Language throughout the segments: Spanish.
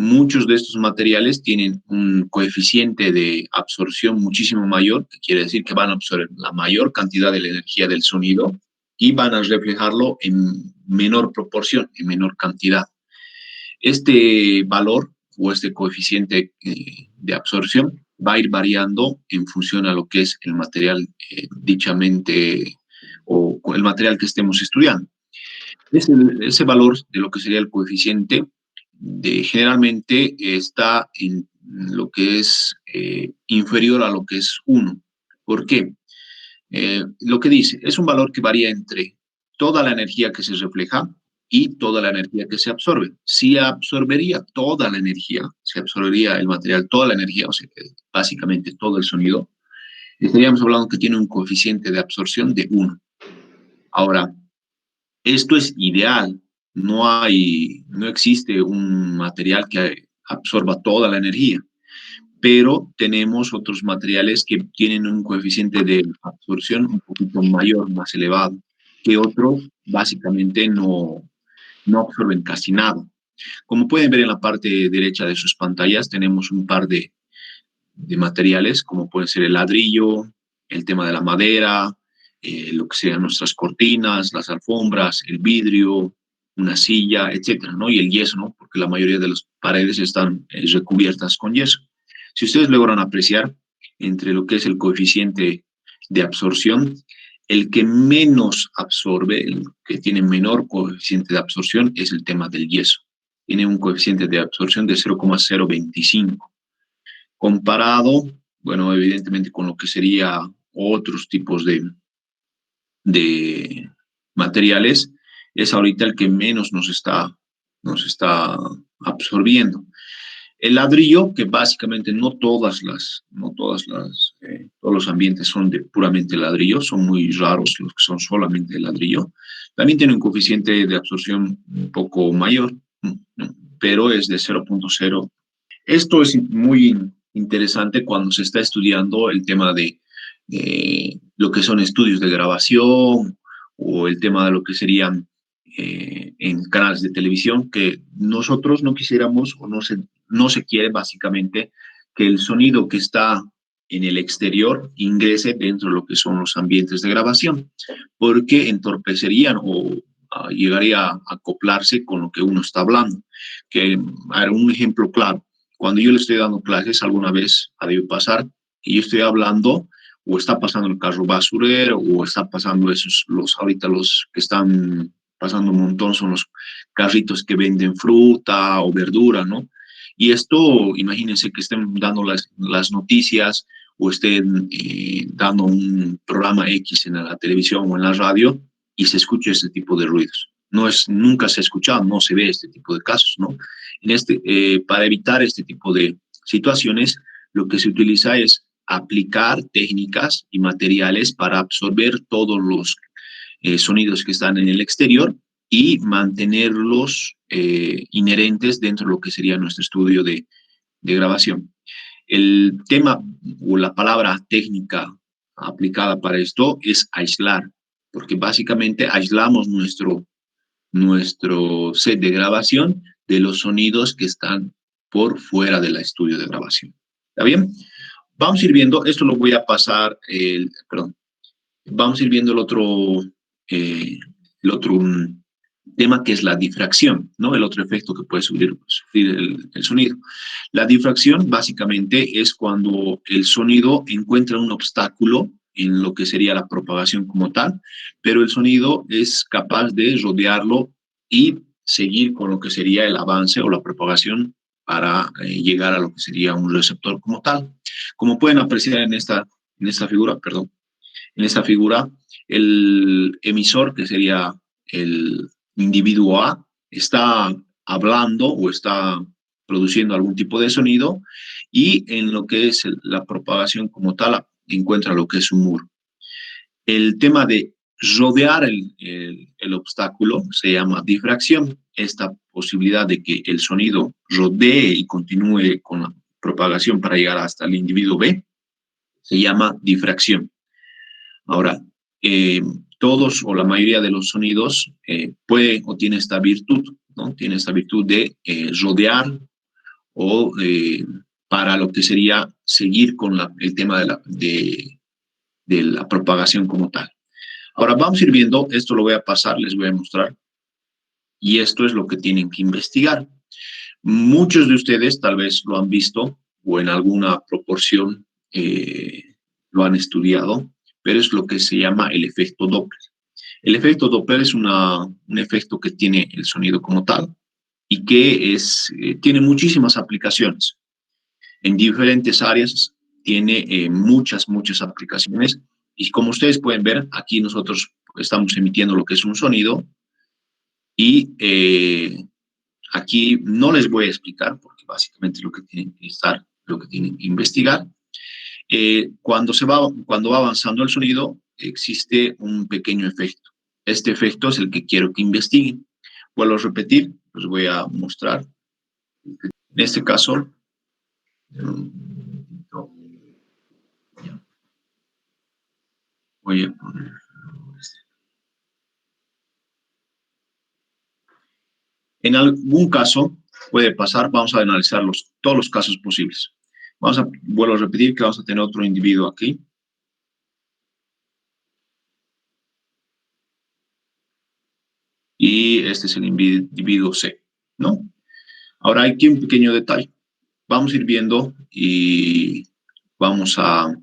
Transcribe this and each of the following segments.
muchos de estos materiales tienen un coeficiente de absorción muchísimo mayor, que quiere decir que van a absorber la mayor cantidad de la energía del sonido y van a reflejarlo en menor proporción, en menor cantidad. Este valor o este coeficiente de absorción va a ir variando en función a lo que es el material dichamente o el material que estemos estudiando. Ese valor de lo que sería el coeficiente generalmente está en lo que es inferior a lo que es 1. ¿Por qué? Lo que dice es un valor que varía entre toda la energía que se refleja y toda la energía que se absorbe. Si absorbería toda la energía, si absorbería el material toda la energía, o sea, básicamente todo el sonido, estaríamos hablando que tiene un coeficiente de absorción de 1. Ahora, esto es ideal. No existe un material que absorba toda la energía, pero tenemos otros materiales que tienen un coeficiente de absorción un poquito mayor, más elevado, que otros básicamente no absorben casi nada. Como pueden ver en la parte derecha de sus pantallas, tenemos un par de materiales, como puede ser el ladrillo, el tema de la madera, lo que sean nuestras cortinas, las alfombras, el vidrio, una silla, etcétera, ¿no? Y el yeso, ¿no? Porque la mayoría de las paredes están recubiertas con yeso. Si ustedes logran apreciar entre lo que es el coeficiente de absorción, el que menos absorbe, el que tiene menor coeficiente de absorción, es el tema del yeso. Tiene un coeficiente de absorción de 0,025. Comparado, bueno, evidentemente con lo que sería otros tipos de materiales, es ahorita el que menos nos está absorbiendo. El ladrillo, que básicamente todos los ambientes son de puramente ladrillo, son muy raros los que son solamente de ladrillo, también tiene un coeficiente de absorción un poco mayor, pero es de 0,0. Esto es muy interesante cuando se está estudiando el tema de lo que son estudios de grabación o el tema de lo que serían en canales de televisión, que nosotros no quisiéramos o no se quiere básicamente que el sonido que está en el exterior ingrese dentro de lo que son los ambientes de grabación, porque entorpecerían o llegaría a acoplarse con lo que uno está hablando. Que, a ver, un ejemplo claro, cuando yo le estoy dando clases, alguna vez ha debido pasar, y yo estoy hablando, o está pasando el carro basurero, o está pasando ahorita los que están pasando un montón son los carritos que venden fruta o verdura, ¿no? Y esto, imagínense que estén dando las noticias o estén dando un programa X en la televisión o en la radio y se escucha este tipo de ruidos. Nunca se ha escuchado, no se ve este tipo de casos, ¿no? Para evitar este tipo de situaciones, lo que se utiliza es aplicar técnicas y materiales para absorber todos los sonidos que están en el exterior y mantenerlos inherentes dentro de lo que sería nuestro estudio de grabación. El tema o la palabra técnica aplicada para esto es aislar, porque básicamente aislamos nuestro set de grabación de los sonidos que están por fuera del estudio de grabación. ¿Está bien? Vamos a ir viendo, esto lo voy a pasar, vamos a ir viendo el otro tema que es la difracción, ¿no? El otro efecto que puede sufrir el sonido. La difracción básicamente es cuando el sonido encuentra un obstáculo en lo que sería la propagación como tal, pero el sonido es capaz de rodearlo y seguir con lo que sería el avance o la propagación para llegar a lo que sería un receptor como tal. Como pueden apreciar en esta figura, el emisor, que sería el individuo A, está hablando o está produciendo algún tipo de sonido y en lo que es la propagación como tal encuentra lo que es un muro. El tema de rodear el obstáculo se llama difracción. Esta posibilidad de que el sonido rodee y continúe con la propagación para llegar hasta el individuo B se llama difracción. Ahora, todos o la mayoría de los sonidos puede o tiene esta virtud, ¿no? Tiene esta virtud de rodear o para lo que sería seguir con el tema de la propagación como tal. Ahora vamos a ir viendo, esto lo voy a pasar, les voy a mostrar, y esto es lo que tienen que investigar. Muchos de ustedes tal vez lo han visto o en alguna proporción lo han estudiado, pero es lo que se llama el efecto Doppler. El efecto Doppler es un efecto que tiene el sonido como tal y que tiene muchísimas aplicaciones. En diferentes áreas tiene muchas aplicaciones y como ustedes pueden ver, aquí nosotros estamos emitiendo lo que es un sonido y aquí no les voy a explicar porque básicamente lo que tienen que lo que tienen que investigar. Cuando va avanzando el sonido, existe un pequeño efecto. Este efecto es el que quiero que investiguen. Vuelvo a repetir, les voy a mostrar. En este caso, voy a poner. En algún caso puede pasar, vamos a analizar todos los casos posibles. Vuelvo a repetir que vamos a tener otro individuo aquí. Y este es el individuo C, ¿no? Ahora hay aquí un pequeño detalle. Vamos a ir viendo y vamos a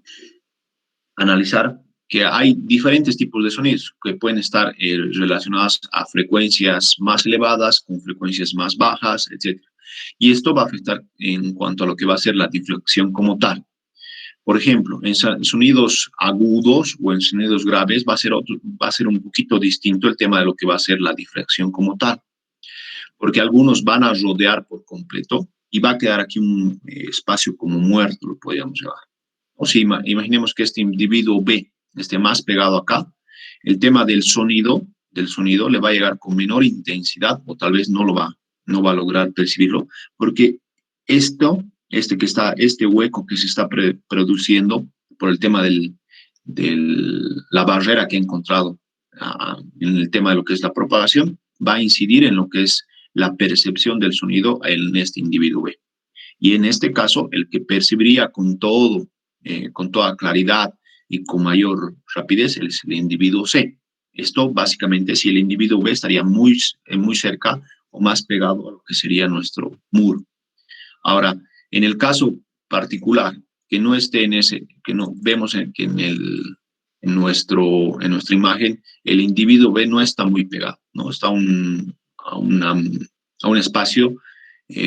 analizar que hay diferentes tipos de sonidos que pueden estar relacionados a frecuencias más elevadas, con frecuencias más bajas, etc. Y esto va a afectar en cuanto a lo que va a ser la difracción como tal. Por ejemplo, en sonidos agudos o en sonidos graves va a ser un poquito distinto el tema de lo que va a ser la difracción como tal, porque algunos van a rodear por completo y va a quedar aquí un espacio como muerto, lo podríamos llamar. O si imaginemos que este individuo B esté más pegado acá, el tema del sonido le va a llegar con menor intensidad o tal vez no va a lograr percibirlo, porque este hueco que se está produciendo por el tema de la barrera que ha encontrado en el tema de lo que es la propagación, va a incidir en lo que es la percepción del sonido en este individuo B. Y en este caso, el que percibiría con toda claridad y con mayor rapidez es el individuo C. Esto básicamente si el individuo B estaría muy cerca o más pegado a lo que sería nuestro muro. Ahora, en el caso particular, que no esté que no vemos que en nuestra imagen, el individuo B no está muy pegado, ¿no? Está a un espacio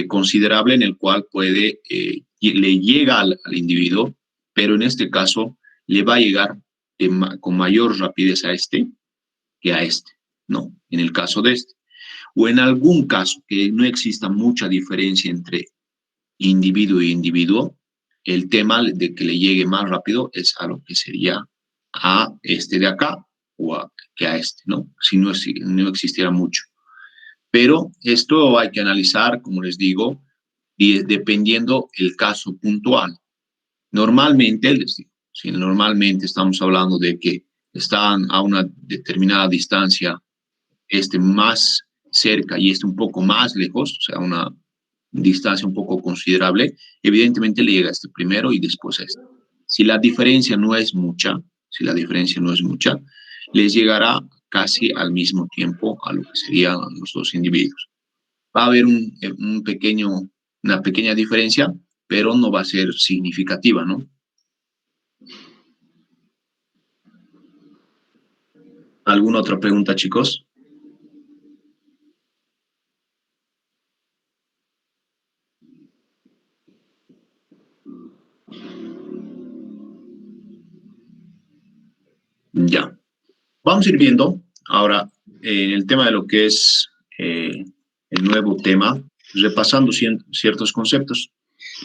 considerable en el cual le llega al individuo, pero en este caso le va a llegar con mayor rapidez a este que a este, ¿no? En el caso de este. O en algún caso que no exista mucha diferencia entre individuo e individuo, el tema de que le llegue más rápido es a lo que sería a este de acá que a este, ¿no? Si no existiera mucho. Pero esto hay que analizar, como les digo, dependiendo el caso puntual. Normalmente, les digo, si normalmente estamos hablando de que están a una determinada distancia, este más cerca y este un poco más lejos, o sea, una distancia un poco considerable, evidentemente le llega a este primero y después a este. Si la diferencia no es mucha, les llegará casi al mismo tiempo a lo que serían los dos individuos. Va a haber una pequeña diferencia, pero no va a ser significativa, ¿no? ¿Alguna otra pregunta, chicos? Ya. Vamos a ir viendo ahora el tema de lo que es el nuevo tema, repasando ciertos conceptos.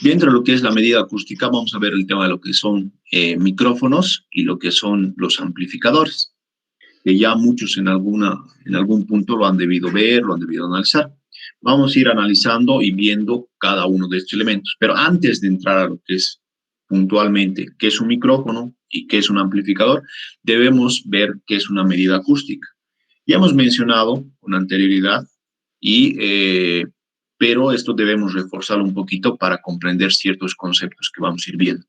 Dentro de lo que es la medida acústica, vamos a ver el tema de lo que son micrófonos y lo que son los amplificadores, que ya muchos en algún punto lo han debido ver, lo han debido analizar. Vamos a ir analizando y viendo cada uno de estos elementos. Pero antes de entrar a lo que es puntualmente qué es un micrófono y qué es un amplificador, debemos ver qué es una medida acústica. Ya hemos mencionado con anterioridad y pero esto debemos reforzarlo un poquito para comprender ciertos conceptos que vamos a ir viendo.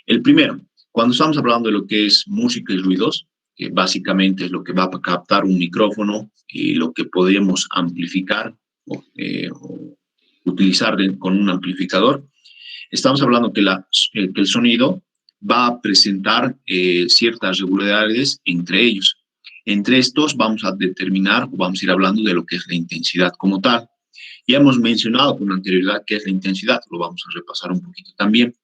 El primero, cuando estamos hablando de lo que es música y ruidos, que básicamente es lo que va a captar un micrófono y lo que podemos amplificar o utilizar con un amplificador, estamos hablando que el sonido va a presentar ciertas regularidades entre ellos. Entre estos vamos a determinar o vamos a ir hablando de lo que es la intensidad como tal. Ya hemos mencionado con anterioridad qué es la intensidad, lo vamos a repasar un poquito también.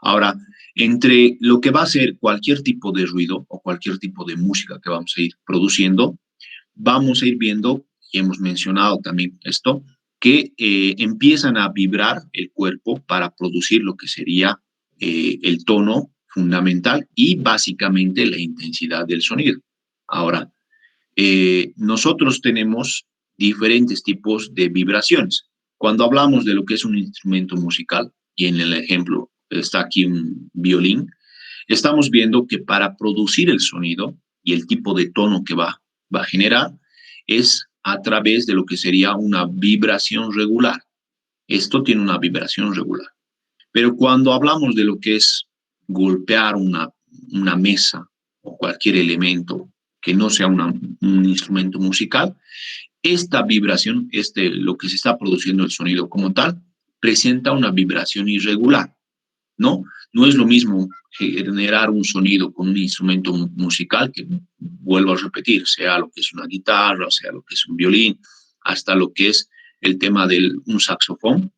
Ahora, entre lo que va a ser cualquier tipo de ruido o cualquier tipo de música que vamos a ir produciendo, vamos a ir viendo, y hemos mencionado también esto, que empiezan a vibrar el cuerpo para producir lo que sería el tono fundamental y básicamente la intensidad del sonido. Ahora, nosotros tenemos diferentes tipos de vibraciones. Cuando hablamos de lo que es un instrumento musical, y en el ejemplo está aquí un violín, estamos viendo que para producir el sonido y el tipo de tono que va a generar es a través de lo que sería una vibración regular. Esto tiene una vibración regular. Pero cuando hablamos de lo que es golpear una mesa o cualquier elemento que no sea un instrumento musical, esta vibración, lo que se está produciendo el sonido como tal, presenta una vibración irregular, ¿no? No es lo mismo generar un sonido con un instrumento musical que, vuelvo a repetir, sea lo que es una guitarra, sea lo que es un violín, hasta lo que es el tema de un saxofón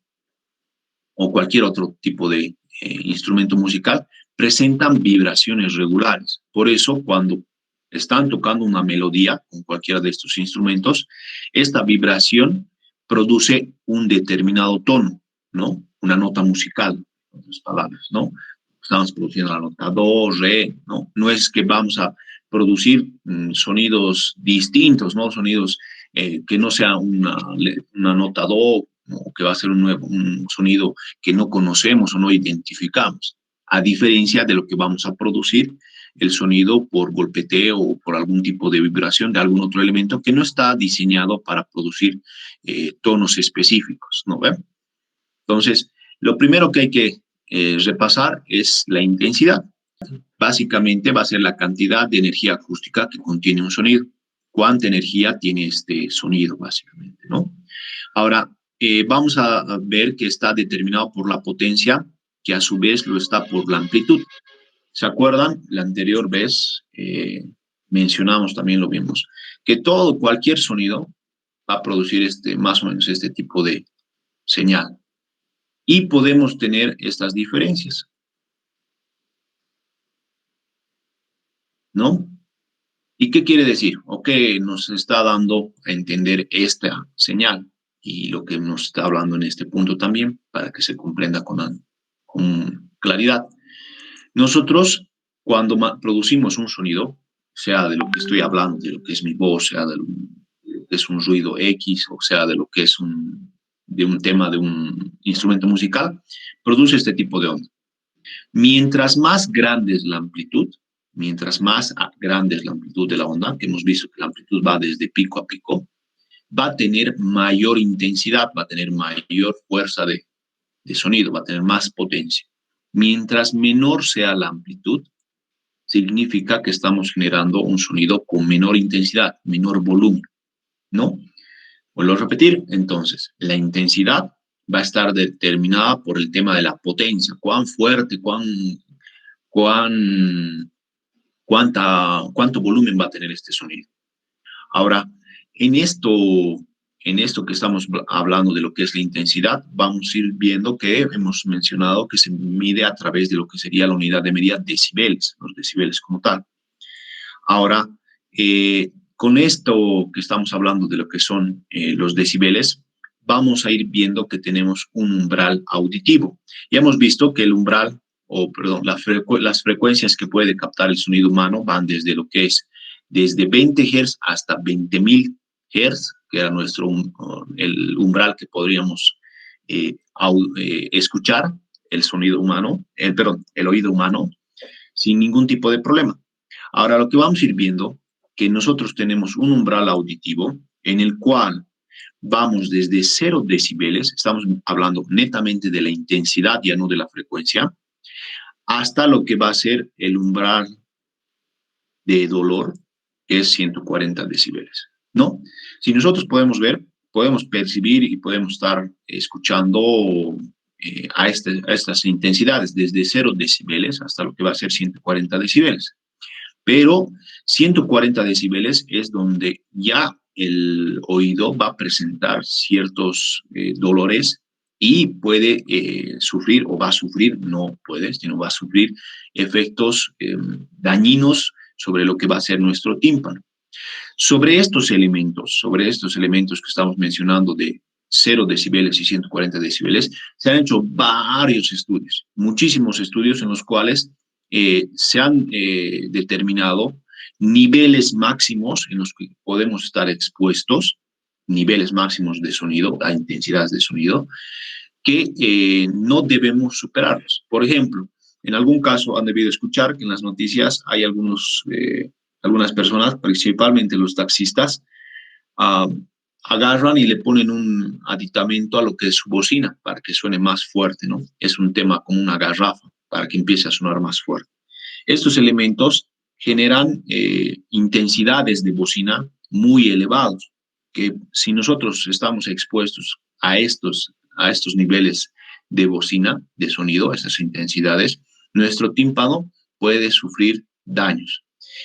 o cualquier otro tipo de instrumento musical, presentan vibraciones regulares. Por eso, cuando están tocando una melodía con cualquiera de estos instrumentos, esta vibración produce un determinado tono, ¿no? Una nota musical, en otras palabras, ¿no? Estamos produciendo la nota do, re, ¿no? No es que vamos a producir sonidos distintos, ¿no? Sonidos que no sea una nota do, o que va a ser un sonido que no conocemos o no identificamos, a diferencia de lo que vamos a producir el sonido por golpeteo o por algún tipo de vibración de algún otro elemento que no está diseñado para producir tonos específicos, ¿no ven? Entonces, lo primero que hay que repasar es la intensidad. Básicamente va a ser la cantidad de energía acústica que contiene un sonido. ¿Cuánta energía tiene este sonido, básicamente, no? Ahora, vamos a ver que está determinado por la potencia, que a su vez lo está por la amplitud. ¿Se acuerdan? La anterior vez mencionamos, también lo vimos, que cualquier sonido va a producir más o menos este tipo de señal. Y podemos tener estas diferencias, ¿no? ¿Y qué quiere decir? O qué nos está dando a entender esta señal y lo que nos está hablando en este punto también, para que se comprenda con claridad. Nosotros, cuando producimos un sonido, sea de lo que estoy hablando, de lo que es mi voz, sea de lo que es un ruido X, o sea de lo que es de un tema de un instrumento musical, produce este tipo de onda. Mientras más grande es la amplitud, mientras más grande es la amplitud de la onda, que hemos visto que la amplitud va desde pico a pico, va a tener mayor intensidad, va a tener mayor fuerza de sonido, va a tener más potencia. Mientras menor sea la amplitud, significa que estamos generando un sonido con menor intensidad, menor volumen, ¿no? Vuelvo a repetir, entonces, la intensidad va a estar determinada por el tema de la potencia, cuán fuerte, cuán, cuánto volumen va a tener este sonido. Ahora, en esto, en esto que estamos hablando de lo que es la intensidad, vamos a ir viendo que hemos mencionado que se mide a través de lo que sería la unidad de medida decibeles, los decibeles como tal. Ahora, con esto que estamos hablando de lo que son los decibeles, vamos a ir viendo que tenemos un umbral auditivo. Ya hemos visto que el umbral, o perdón, las frecuencias que puede captar el sonido humano van desde lo que es desde 20 Hz hasta 20.000 Hz, que era el umbral que podríamos escuchar el sonido humano, el oído humano, sin ningún tipo de problema. Ahora, lo que vamos a ir viendo, que nosotros tenemos un umbral auditivo en el cual vamos desde 0 decibeles, estamos hablando netamente de la intensidad, ya no de la frecuencia, hasta lo que va a ser el umbral de dolor, que es 140 decibeles, ¿no? Si nosotros podemos ver, podemos percibir y podemos estar escuchando a estas intensidades desde 0 decibeles hasta lo que va a ser 140 decibeles. Pero 140 decibeles es donde ya el oído va a presentar ciertos dolores y puede sufrir o va a sufrir, no puede, sino va a sufrir efectos dañinos sobre lo que va a ser nuestro tímpano. Sobre estos elementos que estamos mencionando de 0 decibeles y 140 decibeles, se han hecho varios estudios, muchísimos estudios en los cuales se han determinado niveles máximos en los que podemos estar expuestos, niveles máximos de sonido, a intensidades de sonido, que no debemos superarlos. Por ejemplo, en algún caso han debido escuchar que en las noticias hay algunas personas, principalmente los taxistas, uh, agarran y le ponen un aditamento a lo que es su bocina para que suene más fuerte, ¿no? Es un tema como una garrafa para que empiece a sonar más fuerte. Estos elementos generan intensidades de bocina muy elevados, que si nosotros estamos expuestos a estos niveles de bocina, de sonido, a estas intensidades, nuestro tímpano puede sufrir daños.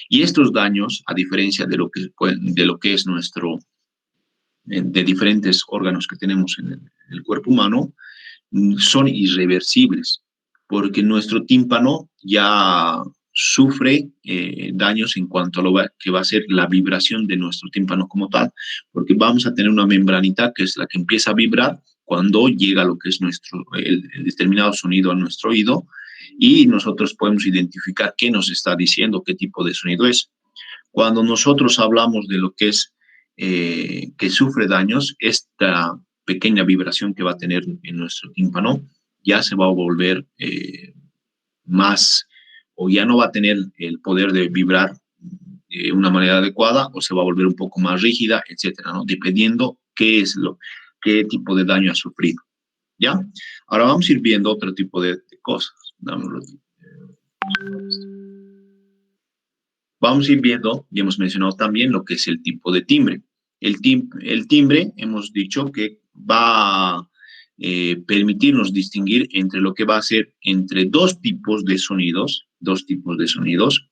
Y estos daños, a diferencia de lo que es nuestro, de diferentes órganos que tenemos en el cuerpo humano, son irreversibles, porque nuestro tímpano ya sufre daños en cuanto a lo que va a ser la vibración de nuestro tímpano como tal, porque vamos a tener una membranita que es la que empieza a vibrar cuando llega lo que es el determinado sonido a nuestro oído, y nosotros podemos identificar qué nos está diciendo, qué tipo de sonido es. Cuando nosotros hablamos de lo que es que sufre daños, esta pequeña vibración que va a tener en nuestro tímpano ya se va a volver más, o ya no va a tener el poder de vibrar de una manera adecuada, o se va a volver un poco más rígida, etcétera, ¿no? Dependiendo qué tipo de daño ha sufrido, ¿ya? Ahora vamos a ir viendo otro tipo de cosas. Vamos a ir viendo, y hemos mencionado también lo que es el tipo de timbre. El timbre, hemos dicho que va a permitirnos distinguir entre lo que va a ser entre dos tipos de sonidos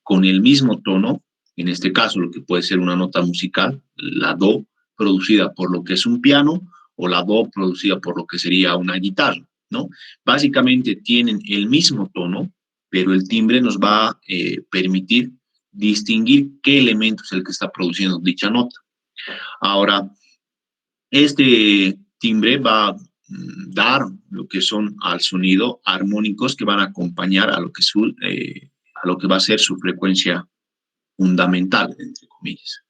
con el mismo tono, en este caso lo que puede ser una nota musical, la do, producida por lo que es un piano, o la do producida por lo que sería una guitarra, ¿no? Básicamente tienen el mismo tono, pero el timbre nos va a permitir distinguir qué elemento es el que está produciendo dicha nota. Ahora, este timbre va a dar lo que son al sonido armónicos que van a acompañar a lo que va a ser su frecuencia fundamental, entre comillas.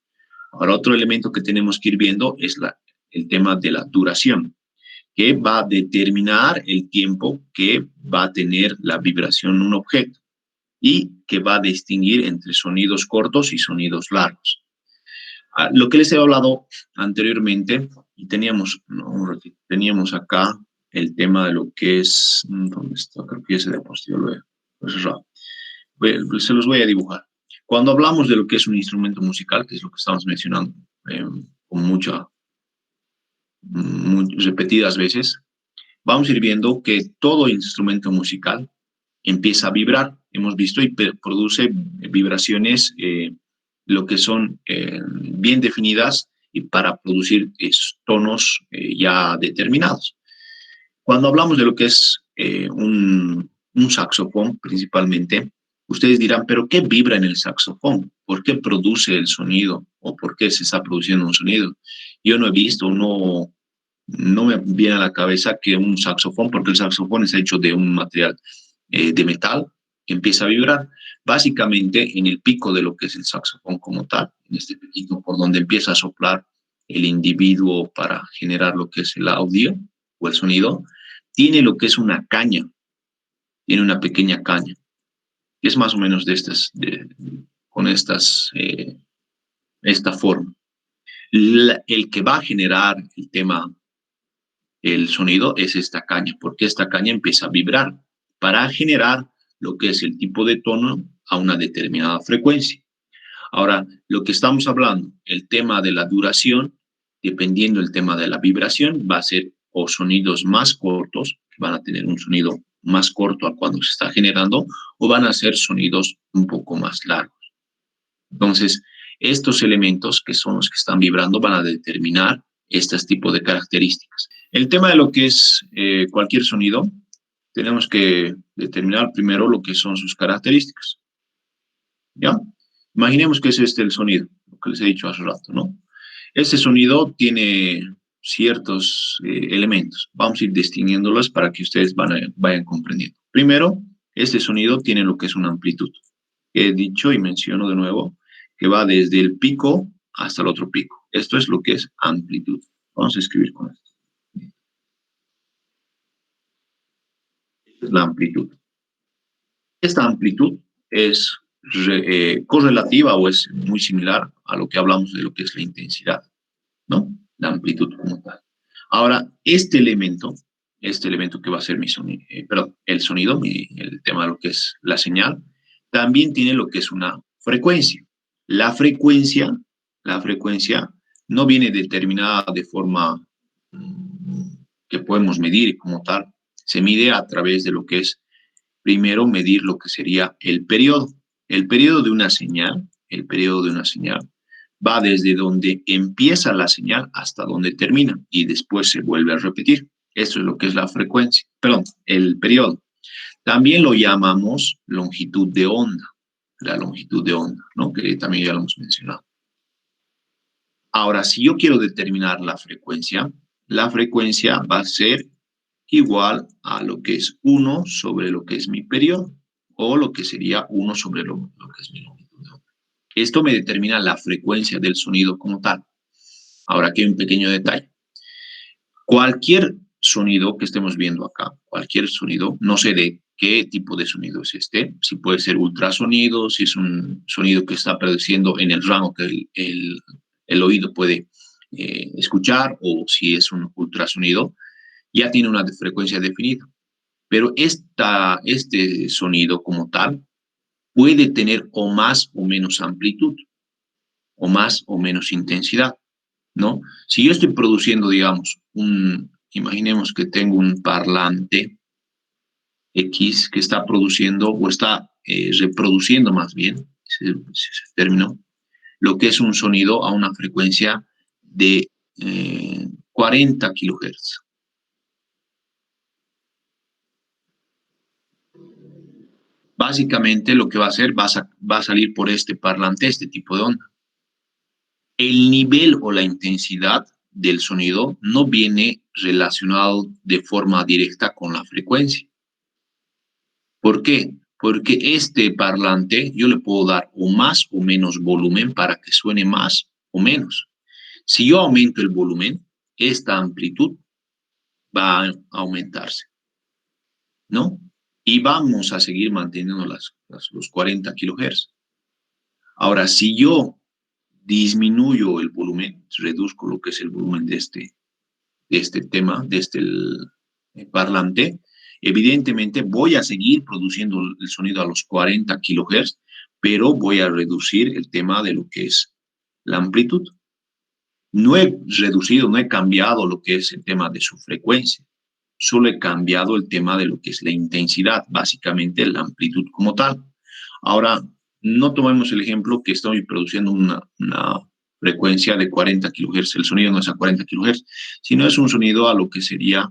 Ahora, otro elemento que tenemos que ir viendo es el tema de la duración, que va a determinar el tiempo que va a tener la vibración un objeto y que va a distinguir entre sonidos cortos y sonidos largos. Lo que les he hablado anteriormente, y teníamos acá el tema de lo que es, ¿dónde está? Creo que ese diapositiva lo he cerrado. Se los voy a dibujar. Cuando hablamos de lo que es un instrumento musical, que es lo que estamos mencionando con repetidas veces, vamos a ir viendo que todo instrumento musical empieza a vibrar, hemos visto, y produce vibraciones, lo que son bien definidas y para producir tonos ya determinados. Cuando hablamos de lo que es un saxofón, principalmente, ustedes dirán, ¿pero qué vibra en el saxofón? ¿Por qué produce el sonido? ¿O por qué se está produciendo un sonido? Yo no he visto, no me viene a la cabeza que un saxofón, porque el saxofón es hecho de un material de metal que empieza a vibrar. Básicamente en el pico de lo que es el saxofón como tal, en este piquito por donde empieza a soplar el individuo para generar lo que es el audio o el sonido, tiene lo que es una caña, tiene una pequeña caña, que es más o menos con esta forma. El que va a generar el tema, el sonido, es esta caña, porque esta caña empieza a vibrar para generar lo que es el tipo de tono a una determinada frecuencia. Ahora, lo que estamos hablando, el tema de la duración, dependiendo del tema de la vibración, va a ser o sonidos más cortos, que van a tener un sonido más corto a cuando se está generando, o van a ser sonidos un poco más largos. Entonces, estos elementos que son los que están vibrando van a determinar estos tipos de características. El tema de lo que es cualquier sonido, tenemos que determinar primero lo que son sus características. ¿Ya? Imaginemos que es este el sonido, lo que les he dicho hace rato, ¿no? Este sonido tiene ciertos elementos. Vamos a ir distinguiéndolos para que ustedes vayan comprendiendo. Primero, este sonido tiene lo que es una amplitud. He dicho y menciono de nuevo que va desde el pico hasta el otro pico. Esto es lo que es amplitud. Vamos a escribir con esto. Esta es la amplitud. Esta amplitud es correlativa o es muy similar a lo que hablamos de lo que es la intensidad, ¿no? La amplitud como tal. Ahora, este elemento que va a ser mi sonido, perdón, el sonido, el tema de lo que es la señal, también tiene lo que es una frecuencia. La frecuencia, la frecuencia no viene determinada de forma que podemos medir como tal. Se mide a través de lo que es, primero, medir lo que sería el periodo. El periodo de una señal, el periodo de una señal, va desde donde empieza la señal hasta donde termina y después se vuelve a repetir. Eso es lo que es la frecuencia, perdón, el periodo. También lo llamamos longitud de onda, la longitud de onda, ¿no? Que también ya lo hemos mencionado. Ahora, si yo quiero determinar la frecuencia va a ser igual a lo que es 1 sobre lo que es mi periodo, o lo que sería 1 sobre lo que es mi longitud de onda. Esto me determina la frecuencia del sonido como tal. Ahora aquí hay un pequeño detalle. Cualquier sonido que estemos viendo acá, cualquier sonido, no sé de qué tipo de sonido es este, si puede ser ultrasonido, si es un sonido que está produciendo en el rango que el oído puede escuchar, o si es un ultrasonido, ya tiene una frecuencia definida. Pero este sonido como tal puede tener o más o menos amplitud, o más o menos intensidad, ¿no? Si yo estoy produciendo, digamos, imaginemos que tengo un parlante X que está produciendo o está reproduciendo más bien, ese término, lo que es un sonido a una frecuencia de 40 kilohertz. Básicamente lo que va a hacer va a salir por este parlante, este tipo de onda. El nivel o la intensidad del sonido no viene relacionado de forma directa con la frecuencia. ¿Por qué? Porque este parlante yo le puedo dar o más o menos volumen para que suene más o menos. Si yo aumento el volumen, esta amplitud va a aumentarse, ¿no? Y vamos a seguir manteniendo los 40 kilohertz. Ahora, si yo disminuyo el volumen, reduzco lo que es el volumen de este tema, de este parlante, evidentemente voy a seguir produciendo el sonido a los 40 kilohertz, pero voy a reducir el tema de lo que es la amplitud. No he reducido, no he cambiado lo que es el tema de su frecuencia, solo he cambiado el tema de lo que es la intensidad, básicamente la amplitud como tal. Ahora, no tomemos el ejemplo que estoy produciendo una frecuencia de 40 kilohertz, el sonido no es a 40 kilohertz, sino es un sonido a lo que sería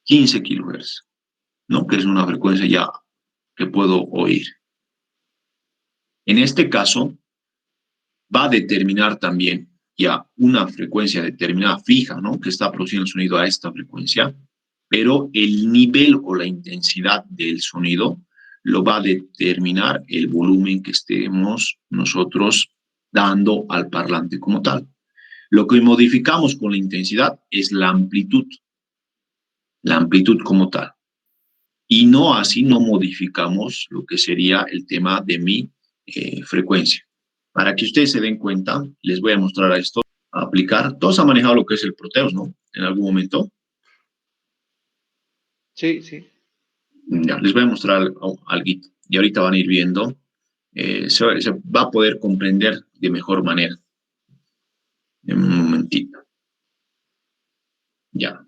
15 kilohertz, ¿no? Que es una frecuencia ya que puedo oír. En este caso, va a determinar también ya una frecuencia determinada fija, ¿no? Que está produciendo el sonido a esta frecuencia, pero el nivel o la intensidad del sonido lo va a determinar el volumen que estemos nosotros dando al parlante como tal. Lo que modificamos con la intensidad es la amplitud como tal. Y no así no modificamos lo que sería el tema de mi frecuencia. Para que ustedes se den cuenta, les voy a mostrar a esto, a aplicar. Todos han manejado lo que es el Proteus, ¿no? En algún momento. Sí, sí. Ya, les voy a mostrar algo. Y ahorita van a ir viendo. Se va a poder comprender de mejor manera. En un momentito. Ya.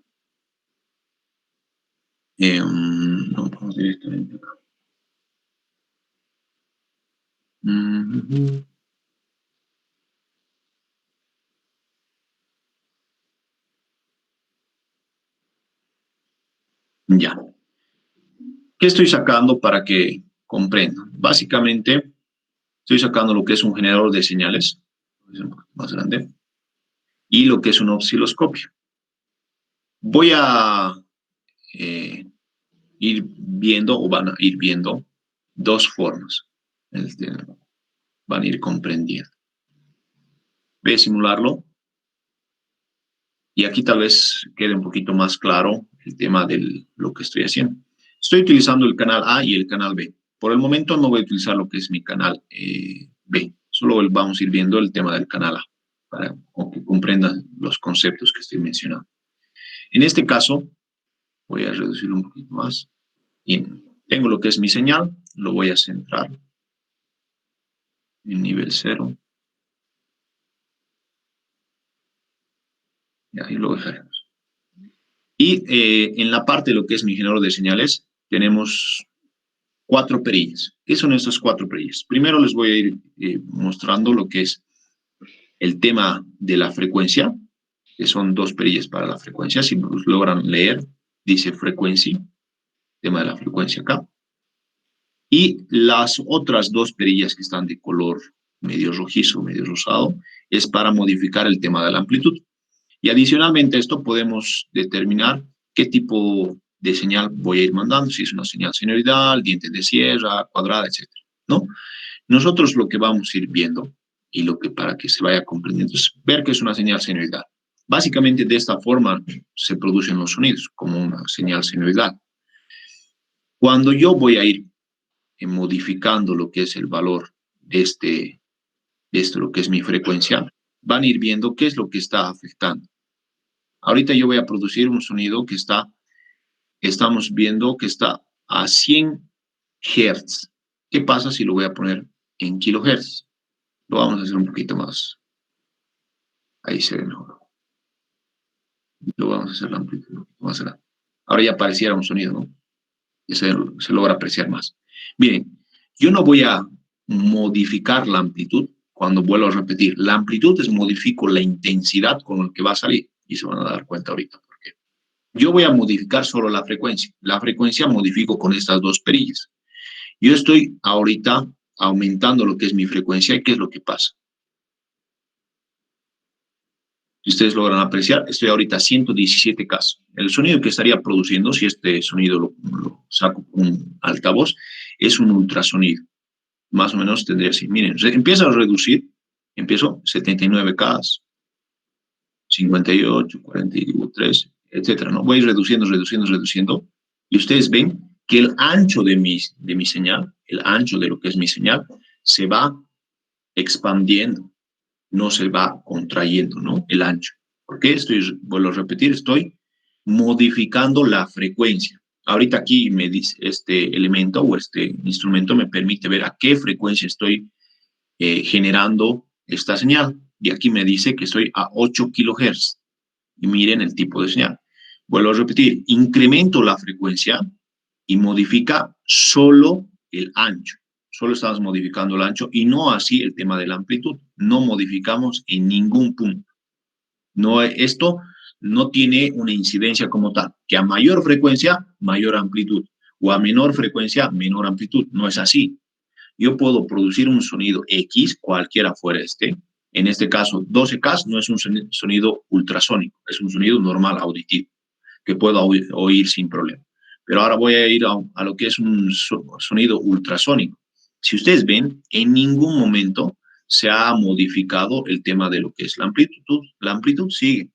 No, vamos directamente acá. Ya. ¿Qué estoy sacando para que comprendan? Básicamente, estoy sacando lo que es un generador de señales, más grande, y lo que es un osciloscopio. Voy a ir viendo, o van a ir viendo, dos formas. Van a ir comprendiendo. Voy a simularlo. Y aquí tal vez quede un poquito más claro el tema de lo que estoy haciendo. Estoy utilizando el canal A y el canal B. Por el momento no voy a utilizar lo que es mi canal B. Solo vamos a ir viendo el tema del canal A para que comprendan los conceptos que estoy mencionando. En este caso, voy a reducirlo un poquito más. Y tengo lo que es mi señal. Lo voy a centrar en nivel 0. Y ahí lo dejaremos. Y en la parte de lo que es mi generador de señales, tenemos 4 perillas. ¿Qué son estas 4 perillas? Primero les voy a ir mostrando lo que es el tema de la frecuencia, que son 2 perillas para la frecuencia. Si logran leer, dice frequency, tema de la frecuencia acá. Y las otras 2 perillas que están de color medio rojizo, medio rosado, es para modificar el tema de la amplitud. Y adicionalmente a esto podemos determinar qué tipo de señal voy a ir mandando, si es una señal senoidal, dientes de sierra, cuadrada, etc. ¿No? Nosotros lo que vamos a ir viendo, y lo que para que se vaya comprendiendo, es ver que es una señal senoidal. Básicamente de esta forma se producen los sonidos, como una señal senoidal. Cuando yo voy a ir modificando lo que es el valor de esto, lo que es mi frecuencia, van a ir viendo qué es lo que está afectando. Ahorita yo voy a producir un sonido que estamos viendo que está a 100 Hz. ¿Qué pasa si lo voy a poner en kilohertz? Lo vamos a hacer un poquito más. Ahí se ve mejor. Lo vamos a hacer la amplitud un poquito más grande. Ahora ya pareciera un sonido, ¿no? Y se logra apreciar más. Miren, yo no voy a modificar la amplitud cuando vuelvo a repetir. La amplitud es modifico la intensidad con la que va a salir. Y se van a dar cuenta ahorita por qué. Yo voy a modificar solo la frecuencia. La frecuencia modifico con estas 2 perillas. Yo estoy ahorita aumentando lo que es mi frecuencia. ¿Y qué es lo que pasa? Si ustedes logran apreciar, estoy ahorita a 117 K. El sonido que estaría produciendo, si este sonido lo saco con un altavoz, es un ultrasonido. Más o menos tendría así. Miren, empieza a reducir, empiezo 79 K, 58, 43, etcétera, ¿no? Voy reduciendo, y ustedes ven que el ancho de mi señal, el ancho de lo que es mi señal, se va expandiendo, no se va contrayendo, ¿no? El ancho. ¿Por qué? Vuelvo a repetir, estoy modificando la frecuencia. Ahorita aquí me dice este elemento o este instrumento me permite ver a qué frecuencia estoy generando esta señal. Y aquí me dice que estoy a 8 kHz. Y miren el tipo de señal. Vuelvo a repetir, incremento la frecuencia y modifica solo el ancho. Solo estamos modificando el ancho y no así el tema de la amplitud. No modificamos en ningún punto. No, esto no tiene una incidencia como tal, que a mayor frecuencia, mayor amplitud, o a menor frecuencia, menor amplitud. No es así. Yo puedo producir un sonido X, cualquiera fuera en este caso 12K no es un sonido ultrasónico, es un sonido normal, auditivo, que puedo oír sin problema. Pero ahora voy a ir a lo que es un sonido ultrasónico. Si ustedes ven, en ningún momento se ha modificado el tema de lo que es la amplitud. La amplitud sigue.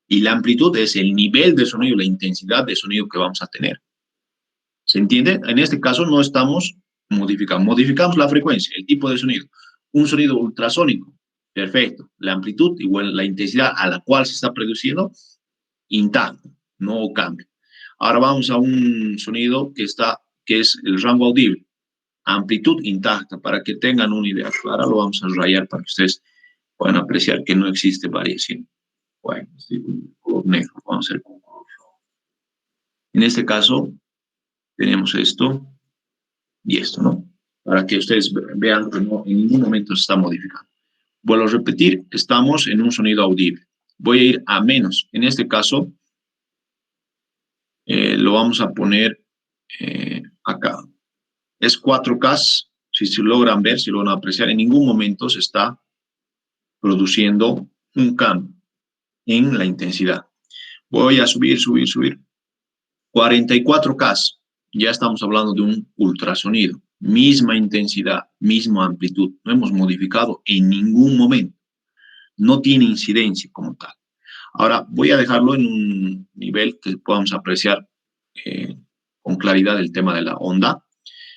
Y la amplitud es el nivel de sonido, la intensidad de sonido que vamos a tener. ¿Se entiende? En este caso no estamos modificando, modificamos la frecuencia, el tipo de sonido. Un sonido ultrasónico, perfecto. La amplitud, igual la intensidad a la cual se está produciendo, intacto, no cambia. Ahora vamos a un sonido que es el rango audible. Amplitud intacta, para que tengan una idea clara, lo vamos a rayar para que ustedes puedan apreciar que no existe variación. Bueno, estoy con color negro, vamos a hacer con color rojo. En este caso, tenemos esto y esto, ¿no? Para que ustedes vean que no, en ningún momento se está modificando. Vuelvo a repetir, estamos en un sonido audible. Voy a ir a menos. En este caso, lo vamos a poner acá. Es 4K, si se logran ver, si lo van a apreciar, en ningún momento se está produciendo un cambio en la intensidad. Voy a subir, subir, subir. 44K, ya estamos hablando de un ultrasonido. Misma intensidad, misma amplitud. No hemos modificado en ningún momento. No tiene incidencia como tal. Ahora voy a dejarlo en un nivel que podamos apreciar con claridad el tema de la onda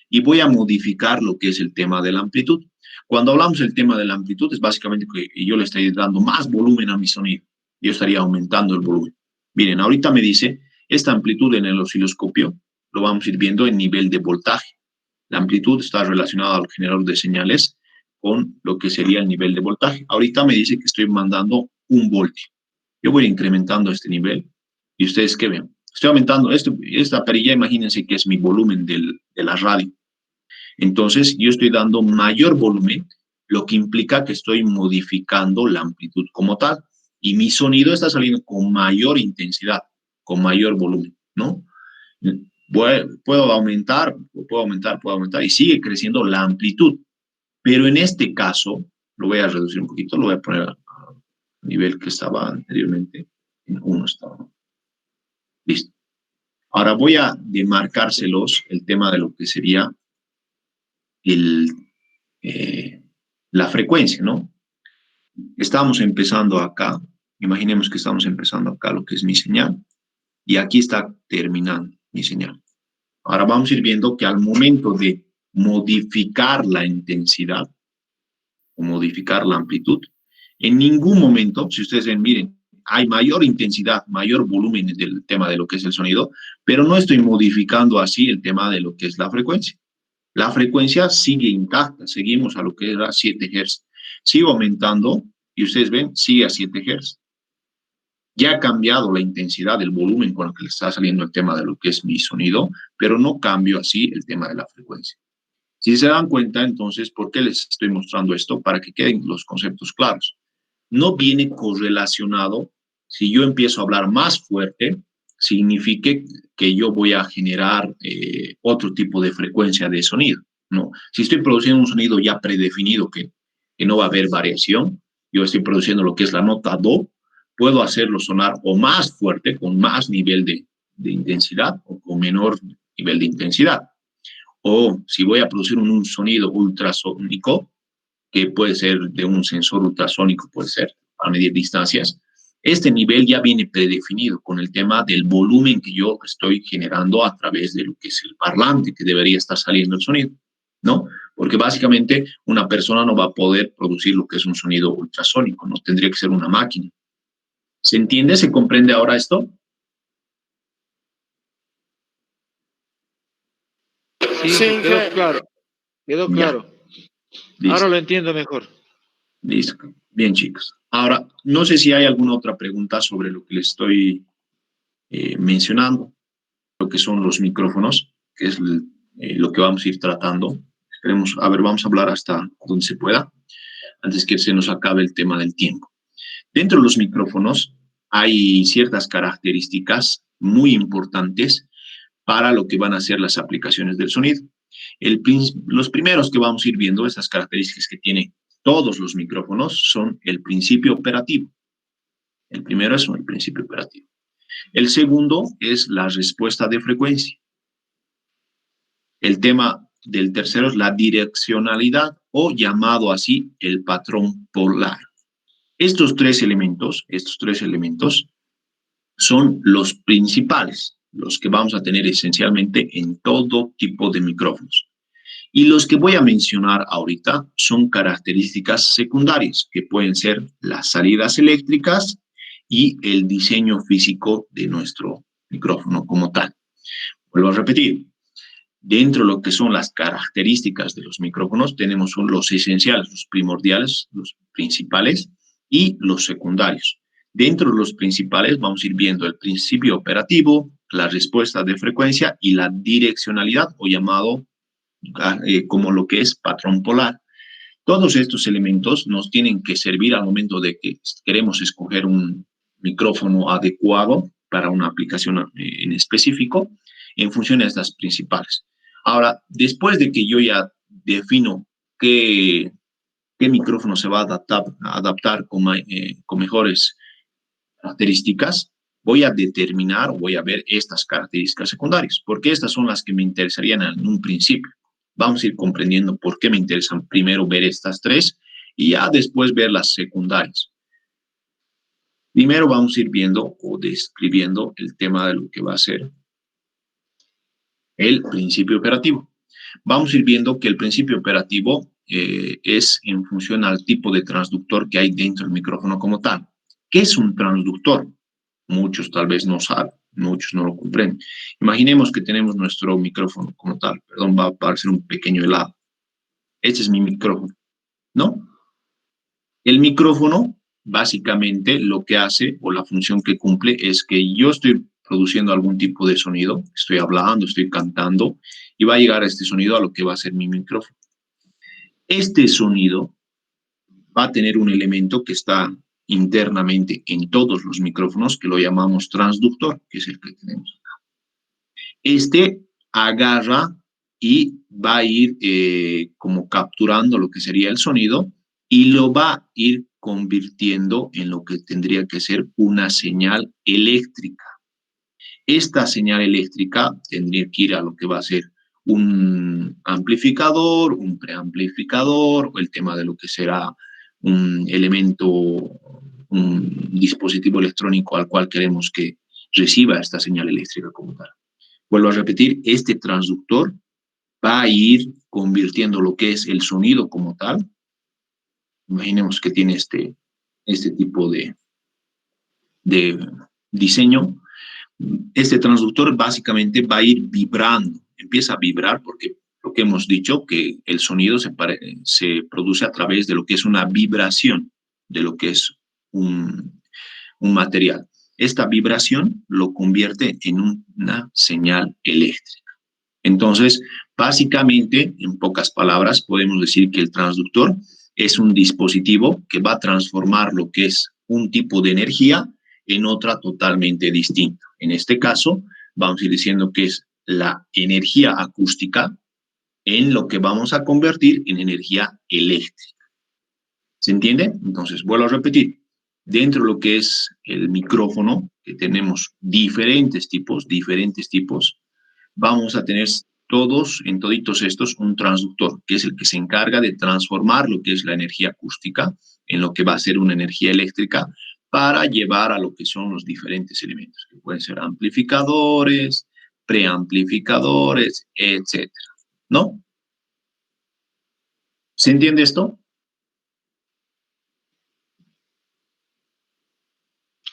y voy a modificar lo que es el tema de la amplitud. Cuando hablamos del tema de la amplitud es básicamente que yo le estoy dando más volumen a mi sonido. Yo estaría aumentando el volumen. Miren, ahorita me dice esta amplitud en el osciloscopio, lo vamos a ir viendo en nivel de voltaje. La amplitud está relacionada al generador de señales con lo que sería el nivel de voltaje. Ahorita me dice que estoy mandando 1 voltio. Yo voy incrementando este nivel y ustedes qué ven. Estoy aumentando esta perilla, imagínense que es mi volumen de la radio. Entonces yo estoy dando mayor volumen, lo que implica que estoy modificando la amplitud como tal. Y mi sonido está saliendo con mayor intensidad, con mayor volumen, ¿no? Puedo aumentar, y sigue creciendo la amplitud. Pero en este caso, lo voy a reducir un poquito, lo voy a poner a nivel que estaba anteriormente, en 1 estaba. Listo. Ahora voy a demarcárselos el tema de lo que sería el, la frecuencia, ¿no? Estamos empezando acá, imaginemos que estamos empezando acá lo que es mi señal, y aquí está terminando mi señal. Ahora vamos a ir viendo que al momento de modificar la intensidad o modificar la amplitud, en ningún momento, si ustedes ven, miren, hay mayor intensidad, mayor volumen del tema de lo que es el sonido, pero no estoy modificando así el tema de lo que es la frecuencia. La frecuencia sigue intacta, seguimos a lo que era 7 Hz. Sigo aumentando y ustedes ven, sigue a 7 Hz. Ya ha cambiado la intensidad del volumen con el que le está saliendo el tema de lo que es mi sonido, pero no cambio así el tema de la frecuencia. Si se dan cuenta, entonces, ¿por qué les estoy mostrando esto? Para que queden los conceptos claros. No viene correlacionado, si yo empiezo a hablar más fuerte, signifique que yo voy a generar otro tipo de frecuencia de sonido. No, si estoy produciendo un sonido ya predefinido que no va a haber variación, yo estoy produciendo lo que es la nota do, puedo hacerlo sonar o más fuerte, con más nivel de intensidad o con menor nivel de intensidad. O si voy a producir un sonido ultrasónico, que puede ser de un sensor ultrasónico, puede ser para medir distancias, este nivel ya viene predefinido con el tema del volumen que yo estoy generando a través de lo que es el parlante que debería estar saliendo el sonido, ¿no? Porque básicamente una persona no va a poder producir lo que es un sonido ultrasónico, no tendría que ser una máquina. ¿Se entiende? ¿Se comprende ahora esto? Sí, quedó claro. Quedó claro. Ahora lo entiendo mejor. Listo. Bien, chicos. Ahora, no sé si hay alguna otra pregunta sobre lo que les estoy mencionando, lo que son los micrófonos, que es lo que vamos a ir tratando. Esperemos, a ver, vamos a hablar hasta donde se pueda, antes que se nos acabe el tema del tiempo. Dentro de los micrófonos hay ciertas características muy importantes para lo que van a ser las aplicaciones del sonido. Los primeros que vamos a ir viendo, estas características que tiene todos los micrófonos, son el principio operativo. El primero es el principio operativo. El segundo es la respuesta de frecuencia. El tema del tercero es la direccionalidad o llamado así el patrón polar. Estos tres elementos son los principales, los que vamos a tener esencialmente en todo tipo de micrófonos. Y los que voy a mencionar ahorita son características secundarias, que pueden ser las salidas eléctricas y el diseño físico de nuestro micrófono como tal. Vuelvo a repetir, dentro de lo que son las características de los micrófonos, tenemos los esenciales, los primordiales, los principales y los secundarios. Dentro de los principales vamos a ir viendo el principio operativo, la respuesta de frecuencia y la direccionalidad, o llamado como lo que es patrón polar. Todos estos elementos nos tienen que servir al momento de que queremos escoger un micrófono adecuado para una aplicación en específico, en función de estas principales. Ahora, después de que yo ya defino qué micrófono se va a adaptar con mejores características, voy a determinar, voy a ver estas características secundarias, porque estas son las que me interesarían en un principio. Vamos a ir comprendiendo por qué me interesan primero ver estas tres y ya después ver las secundarias. Primero vamos a ir viendo o describiendo el tema de lo que va a ser el principio operativo. Vamos a ir viendo que el principio operativo es en función al tipo de transductor que hay dentro del micrófono como tal. ¿Qué es un transductor? Muchos tal vez no saben, muchos no lo comprenden. Imaginemos que tenemos nuestro micrófono como tal. Perdón, va a parecer un pequeño helado. Este es mi micrófono, ¿no? El micrófono, básicamente, lo que hace o la función que cumple es que yo estoy produciendo algún tipo de sonido, estoy hablando, estoy cantando, y va a llegar este sonido a lo que va a ser mi micrófono. Este sonido va a tener un elemento que está internamente en todos los micrófonos, que lo llamamos transductor, que es el que tenemos acá. Este agarra y va a ir como capturando lo que sería el sonido y lo va a ir convirtiendo en lo que tendría que ser una señal eléctrica. Esta señal eléctrica tendría que ir a lo que va a ser un amplificador, un preamplificador, o el tema de lo que será un elemento, un dispositivo electrónico al cual queremos que reciba esta señal eléctrica como tal. Vuelvo a repetir, este transductor va a ir convirtiendo lo que es el sonido como tal. Imaginemos que tiene este tipo de diseño. Este transductor básicamente va a ir vibrando, empieza a vibrar porque lo que hemos dicho, que el sonido se produce a través de lo que es una vibración, de lo que es un material. Esta vibración lo convierte en una señal eléctrica. Entonces, básicamente, en pocas palabras, podemos decir que el transductor es un dispositivo que va a transformar lo que es un tipo de energía en otra totalmente distinta. En este caso, vamos a ir diciendo que es la energía acústica en lo que vamos a convertir en energía eléctrica. ¿Se entiende? Entonces, vuelvo a repetir. Dentro de lo que es el micrófono, que tenemos diferentes tipos, vamos a tener en toditos estos, un transductor, que es el que se encarga de transformar lo que es la energía acústica en lo que va a ser una energía eléctrica para llevar a lo que son los diferentes elementos, que pueden ser amplificadores, preamplificadores, etcétera, ¿no? ¿Se entiende esto?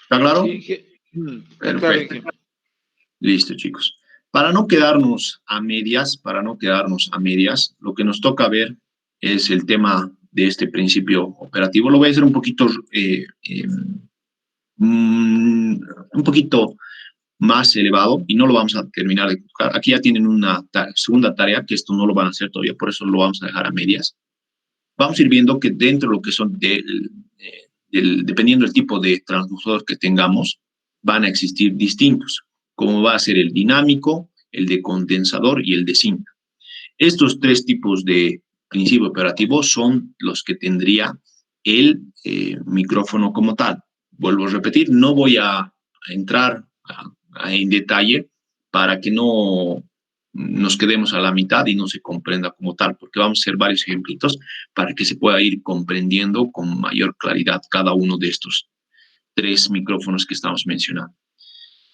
¿Está claro? Sí, perfecto. Listo, chicos. Para no quedarnos a medias, lo que nos toca ver es el tema de este principio operativo. Lo voy a hacer un poquito más elevado y no lo vamos a terminar de tocar. Aquí ya tienen una segunda tarea, que esto no lo van a hacer todavía, por eso lo vamos a dejar a medias. Vamos a ir viendo que dentro de lo que son, dependiendo del tipo de transductor que tengamos, van a existir distintos, como va a ser el dinámico, el de condensador y el de cinta. Estos tres tipos de principio operativo son los que tendría el micrófono como tal. Vuelvo a repetir, no voy a entrar en detalle para que no nos quedemos a la mitad y no se comprenda como tal, porque vamos a hacer varios ejemplitos para que se pueda ir comprendiendo con mayor claridad cada uno de estos tres micrófonos que estamos mencionando.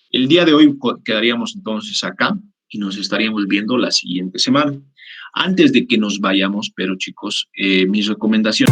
El día de hoy quedaríamos entonces acá y nos estaríamos viendo la siguiente semana. Antes de que nos vayamos, pero chicos, mi recomendación.